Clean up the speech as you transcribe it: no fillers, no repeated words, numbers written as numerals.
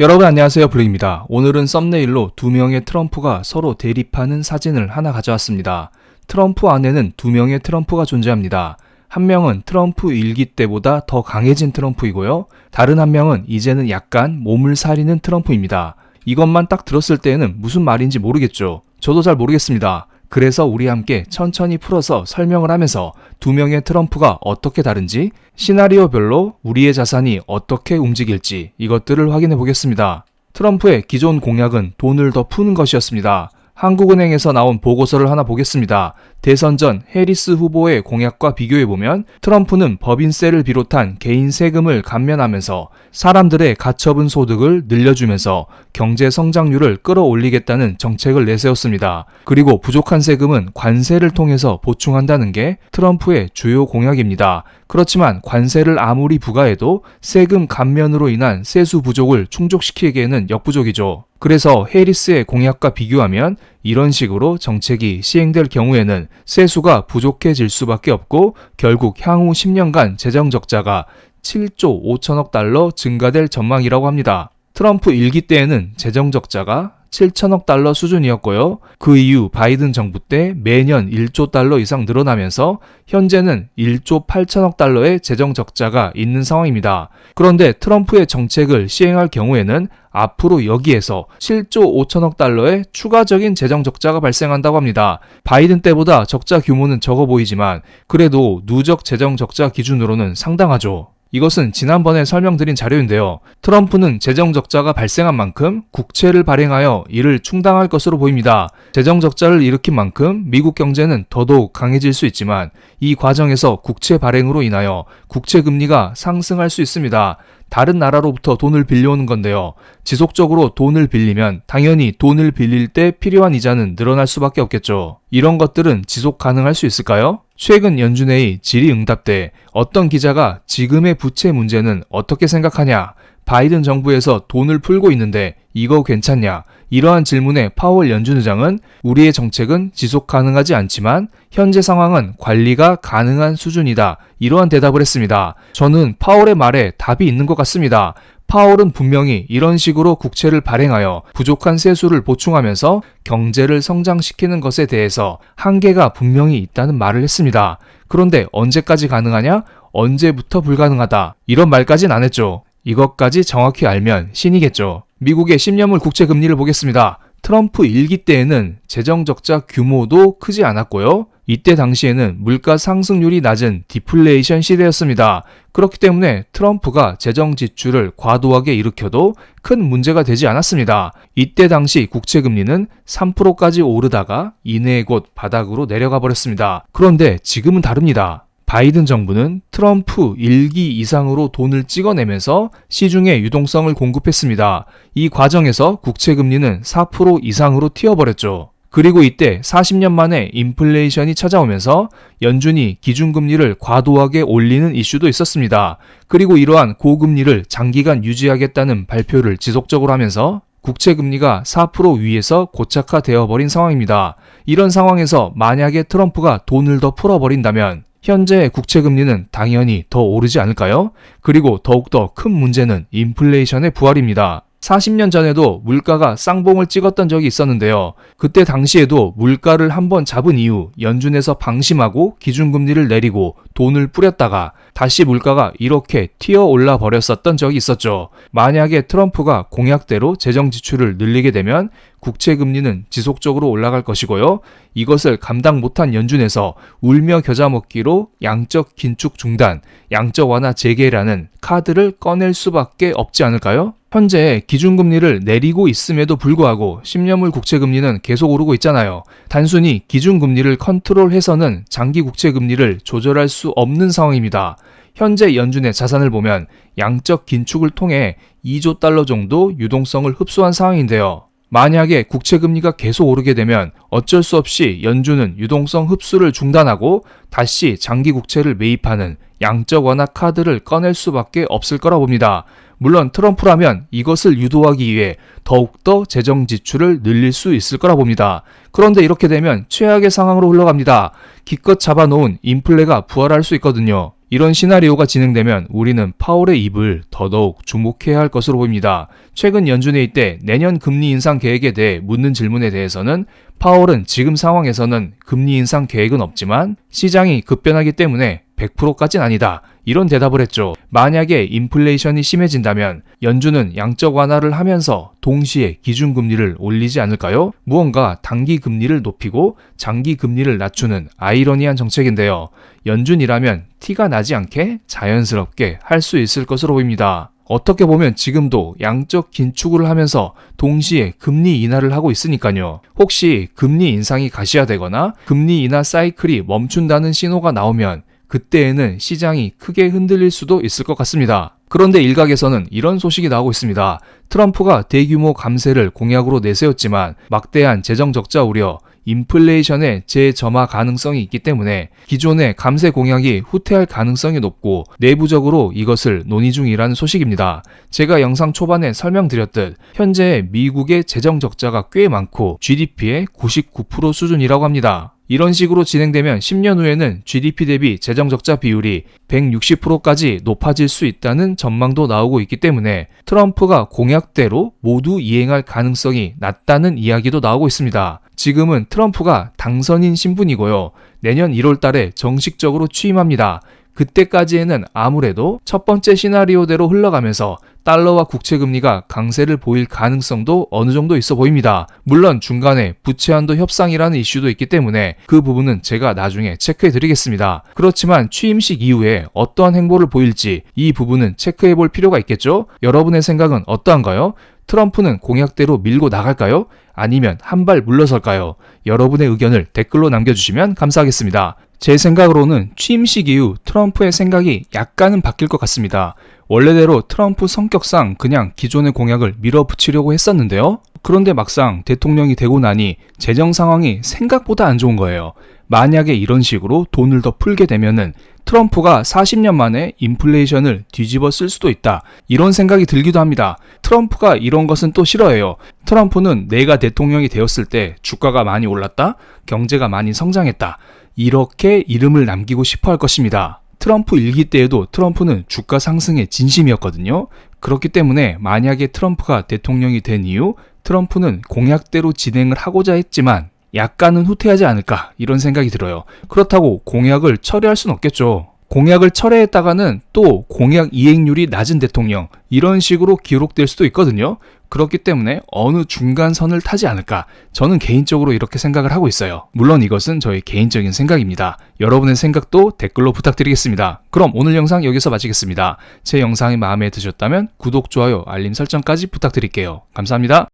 여러분 안녕하세요, 블랙입니다. 오늘은 썸네일로 두 명의 트럼프가 서로 대립하는 사진을 하나 가져왔습니다. 트럼프 안에는 두 명의 트럼프가 존재합니다. 한 명은 트럼프 일기 때보다 더 강해진 트럼프이고요. 다른 한 명은 이제는 약간 몸을 사리는 트럼프입니다. 이것만 딱 들었을 때에는 무슨 말인지 모르겠죠. 저도 잘 모르겠습니다. 그래서 우리 함께 천천히 풀어서 설명을 하면서 두 명의 트럼프가 어떻게 다른지, 시나리오별로 우리의 자산이 어떻게 움직일지 이것들을 확인해 보겠습니다. 트럼프의 기존 공약은 돈을 더 푸는 것이었습니다. 한국은행에서 나온 보고서를 하나 보겠습니다. 대선 전 해리스 후보의 공약과 비교해보면 트럼프는 법인세를 비롯한 개인 세금을 감면하면서 사람들의 가처분 소득을 늘려주면서 경제 성장률을 끌어올리겠다는 정책을 내세웠습니다. 그리고 부족한 세금은 관세를 통해서 보충한다는 게 트럼프의 주요 공약입니다. 그렇지만 관세를 아무리 부과해도 세금 감면으로 인한 세수 부족을 충족시키기에는 역부족이죠. 그래서 해리스의 공약과 비교하면 이런 식으로 정책이 시행될 경우에는 세수가 부족해질 수밖에 없고 결국 향후 10년간 재정 적자가 7조 5천억 달러 증가될 전망이라고 합니다. 트럼프 일기 때에는 재정 적자가 7천억 달러 수준이었고요. 그 이후 바이든 정부 때 매년 1조 달러 이상 늘어나면서 현재는 1조 8천억 달러의 재정 적자가 있는 상황입니다. 그런데 트럼프의 정책을 시행할 경우에는 앞으로 여기에서 7조 5천억 달러의 추가적인 재정 적자가 발생한다고 합니다. 바이든 때보다 적자 규모는 적어 보이지만 그래도 누적 재정 적자 기준으로는 상당하죠. 이것은 지난번에 설명드린 자료인데요. 트럼프는 재정 적자가 발생한 만큼 국채를 발행하여 이를 충당할 것으로 보입니다. 재정 적자를 일으킨 만큼 미국 경제는 더더욱 강해질 수 있지만 이 과정에서 국채 발행으로 인하여 국채 금리가 상승할 수 있습니다. 다른 나라로부터 돈을 빌려오는 건데요. 지속적으로 돈을 빌리면 당연히 돈을 빌릴 때 필요한 이자는 늘어날 수밖에 없겠죠. 이런 것들은 지속 가능할 수 있을까요? 최근 연준회의 질의응답 때 어떤 기자가 지금의 부채 문제는 어떻게 생각하냐? 바이든 정부에서 돈을 풀고 있는데 이거 괜찮냐? 이러한 질문에 파월 연준 의장은 우리의 정책은 지속 가능하지 않지만 현재 상황은 관리가 가능한 수준이다. 이러한 대답을 했습니다. 저는 파월의 말에 답이 있는 것 같습니다. 파월은 분명히 이런 식으로 국채를 발행하여 부족한 세수를 보충하면서 경제를 성장시키는 것에 대해서 한계가 분명히 있다는 말을 했습니다. 그런데 언제까지 가능하냐? 언제부터 불가능하다. 이런 말까지는 안 했죠. 이것까지 정확히 알면 신이겠죠. 미국의 10년물 국채 금리를 보겠습니다. 트럼프 일기 때에는 재정 적자 규모도 크지 않았고요. 이때 당시에는 물가 상승률이 낮은 디플레이션 시대였습니다. 그렇기 때문에 트럼프가 재정 지출을 과도하게 일으켜도 큰 문제가 되지 않았습니다. 이때 당시 국채 금리는 3%까지 오르다가 이내에 곧 바닥으로 내려가 버렸습니다. 그런데 지금은 다릅니다. 바이든 정부는 트럼프 일기 이상으로 돈을 찍어내면서 시중에 유동성을 공급했습니다. 이 과정에서 국채 금리는 4% 이상으로 튀어버렸죠. 그리고 이때 40년 만에 인플레이션이 찾아오면서 연준이 기준금리를 과도하게 올리는 이슈도 있었습니다. 그리고 이러한 고금리를 장기간 유지하겠다는 발표를 지속적으로 하면서 국채금리가 4% 위에서 고착화되어 버린 상황입니다. 이런 상황에서 만약에 트럼프가 돈을 더 풀어버린다면 현재의 국채금리는 당연히 더 오르지 않을까요? 그리고 더욱더 큰 문제는 인플레이션의 부활입니다. 40년 전에도 물가가 쌍봉을 찍었던 적이 있었는데요. 그때 당시에도 물가를 한번 잡은 이후 연준에서 방심하고 기준금리를 내리고 돈을 뿌렸다가 다시 물가가 이렇게 튀어 올라 버렸었던 적이 있었죠. 만약에 트럼프가 공약대로 재정 지출을 늘리게 되면 국채 금리는 지속적으로 올라갈 것이고요. 이것을 감당 못한 연준에서 울며 겨자 먹기로 양적 긴축 중단, 양적 완화 재개라는 카드를 꺼낼 수밖에 없지 않을까요? 현재 기준금리를 내리고 있음에도 불구하고 10년물 국채금리는 계속 오르고 있잖아요. 단순히 기준금리를 컨트롤해서는 장기 국채금리를 조절할 수 없는 상황입니다. 현재 연준의 자산을 보면 양적 긴축을 통해 2조 달러 정도 유동성을 흡수한 상황인데요. 만약에 국채금리가 계속 오르게 되면 어쩔 수 없이 연준은 유동성 흡수를 중단하고 다시 장기 국채를 매입하는 양적 완화 카드를 꺼낼 수밖에 없을 거라 봅니다. 물론 트럼프라면 이것을 유도하기 위해 더욱더 재정 지출을 늘릴 수 있을 거라 봅니다. 그런데 이렇게 되면 최악의 상황으로 흘러갑니다. 기껏 잡아놓은 인플레가 부활할 수 있거든요. 이런 시나리오가 진행되면 우리는 파월의 입을 더더욱 주목해야 할 것으로 보입니다. 최근 연준회의 때 내년 금리 인상 계획에 대해 묻는 질문에 대해서는 파월은 지금 상황에서는 금리 인상 계획은 없지만 시장이 급변하기 때문에 100%까진 아니다. 이런 대답을 했죠. 만약에 인플레이션이 심해진다면 연준은 양적 완화를 하면서 동시에 기준금리를 올리지 않을까요? 무언가 단기 금리를 높이고 장기 금리를 낮추는 아이러니한 정책인데요. 연준이라면 티가 나지 않게 자연스럽게 할 수 있을 것으로 보입니다. 어떻게 보면 지금도 양적 긴축을 하면서 동시에 금리 인하를 하고 있으니까요. 혹시 금리 인상이 가시화되거나 금리 인하 사이클이 멈춘다는 신호가 나오면 그때에는 시장이 크게 흔들릴 수도 있을 것 같습니다. 그런데 일각에서는 이런 소식이 나오고 있습니다. 트럼프가 대규모 감세를 공약으로 내세웠지만 막대한 재정 적자 우려, 인플레이션의 재점화 가능성이 있기 때문에 기존의 감세 공약이 후퇴할 가능성이 높고 내부적으로 이것을 논의 중이라는 소식입니다. 제가 영상 초반에 설명드렸듯 현재 미국의 재정 적자가 꽤 많고 GDP의 99% 수준이라고 합니다. 이런 식으로 진행되면 10년 후에는 GDP 대비 재정적자 비율이 160%까지 높아질 수 있다는 전망도 나오고 있기 때문에 트럼프가 공약대로 모두 이행할 가능성이 낮다는 이야기도 나오고 있습니다. 지금은 트럼프가 당선인 신분이고요. 내년 1월 달에 정식적으로 취임합니다. 그때까지에는 아무래도 첫 번째 시나리오대로 흘러가면서 달러와 국채금리가 강세를 보일 가능성도 어느 정도 있어 보입니다. 물론 중간에 부채한도 협상이라는 이슈도 있기 때문에 그 부분은 제가 나중에 체크해 드리겠습니다. 그렇지만 취임식 이후에 어떠한 행보를 보일지 이 부분은 체크해 볼 필요가 있겠죠? 여러분의 생각은 어떠한가요? 트럼프는 공약대로 밀고 나갈까요? 아니면 한 발 물러설까요? 여러분의 의견을 댓글로 남겨주시면 감사하겠습니다. 제 생각으로는 취임식 이후 트럼프의 생각이 약간은 바뀔 것 같습니다. 원래대로 트럼프 성격상 그냥 기존의 공약을 밀어붙이려고 했었는데요. 그런데 막상 대통령이 되고 나니 재정 상황이 생각보다 안 좋은 거예요. 만약에 이런 식으로 돈을 더 풀게 되면은 트럼프가 40년 만에 인플레이션을 뒤집어 쓸 수도 있다. 이런 생각이 들기도 합니다. 트럼프가 이런 것은 또 싫어해요. 트럼프는 내가 대통령이 되었을 때 주가가 많이 올랐다. 경제가 많이 성장했다. 이렇게 이름을 남기고 싶어 할 것입니다. 트럼프 일기 때에도 트럼프는 주가 상승의 진심이었거든요. 그렇기 때문에 만약에 트럼프가 대통령이 된 이후 트럼프는 공약대로 진행을 하고자 했지만 약간은 후퇴하지 않을까 이런 생각이 들어요. 그렇다고 공약을 철회할 수는 없겠죠. 공약을 철회했다가는 또 공약 이행률이 낮은 대통령 이런 식으로 기록될 수도 있거든요. 그렇기 때문에 어느 중간선을 타지 않을까 저는 개인적으로 이렇게 생각을 하고 있어요. 물론 이것은 저의 개인적인 생각입니다. 여러분의 생각도 댓글로 부탁드리겠습니다. 그럼 오늘 영상 여기서 마치겠습니다. 제 영상이 마음에 드셨다면 구독, 좋아요, 알림 설정까지 부탁드릴게요. 감사합니다.